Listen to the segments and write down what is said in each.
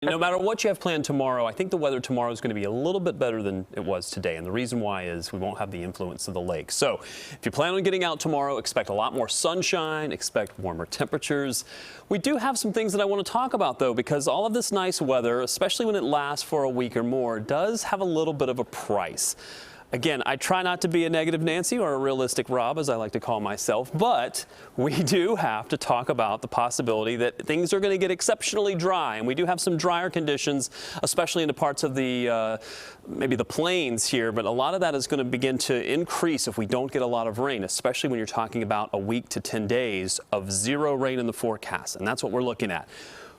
No matter what you have planned tomorrow, I think the weather tomorrow is going to be a little bit better than it was today. And the reason why is we won't have the influence of the lake. So if you plan on getting out tomorrow, expect a lot more sunshine, expect warmer temperatures. We do have some things that I want to talk about, though, because all of this nice weather, especially when it lasts for a week or more, does have a little bit of a price. Again, I try not to be a negative Nancy or a realistic Rob, as I like to call myself, but we do have to talk about the possibility that things are going to get exceptionally dry, and we do have some drier conditions, especially in the parts of the maybe the plains here, but a lot of that is going to begin to increase if we don't get a lot of rain, especially when you're talking about a week to 10 days of zero rain in the forecast, and that's what we're looking at.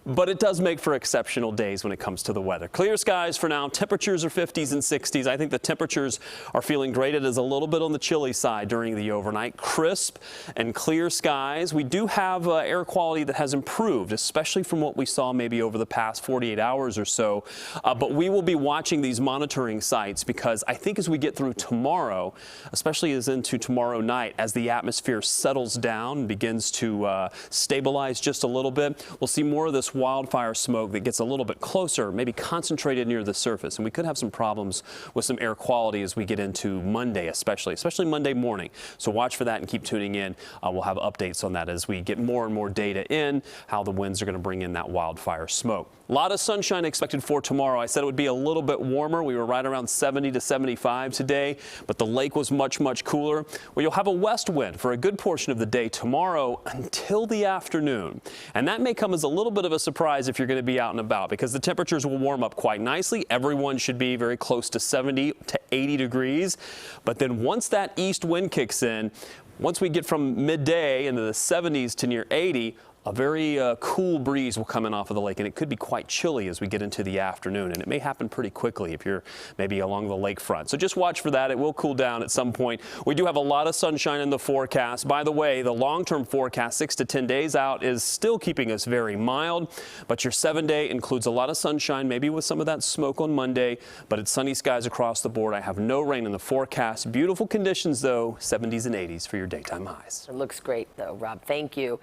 But it does make for exceptional days when it comes to the weather. Clear skies for now. Temperatures are 50s and 60s. I think the temperatures are feeling great. It is a little bit on the chilly side during the overnight. Crisp and clear skies. We do have air quality that has improved, especially from what we saw maybe over the past 48 hours or so. But we will be watching these monitoring sites because I think as we get through tomorrow, especially as into tomorrow night, as the atmosphere settles down and begins to stabilize just a little bit, we'll see more of this wildfire smoke that gets a little bit closer, maybe concentrated near the surface. And we could have some problems with some air quality as we get into Monday, especially Monday morning. So watch for that and keep tuning in. We'll have updates on that as we get more and more data in, how the winds are going to bring in that wildfire smoke. A lot of sunshine expected for tomorrow. I said it would be a little bit warmer. We were right around 70 to 75 today, but the lake was much cooler. Well, you'll have a west wind for a good portion of the day tomorrow until the afternoon. And that may come as a little bit of a surprise if you're going to be out and about because the temperatures will warm up quite nicely. Everyone should be very close to 70 to 80 degrees. But then once that east wind kicks in, once we get from midday into the 70s to near 80, a very cool breeze will come in off of the lake, and it could be quite chilly as we get into the afternoon, and it may happen pretty quickly if you're maybe along the lakefront. So just watch for that. It will cool down at some point. We do have a lot of sunshine in the forecast. By the way, the long-term forecast, 6 to 10 days out, is still keeping us very mild, but your 7-day includes a lot of sunshine, maybe with some of that smoke on Monday, but it's sunny skies across the board. I have no rain in the forecast. Beautiful conditions, though, 70s and 80s for your daytime highs. It looks great, though, Rob. Thank you.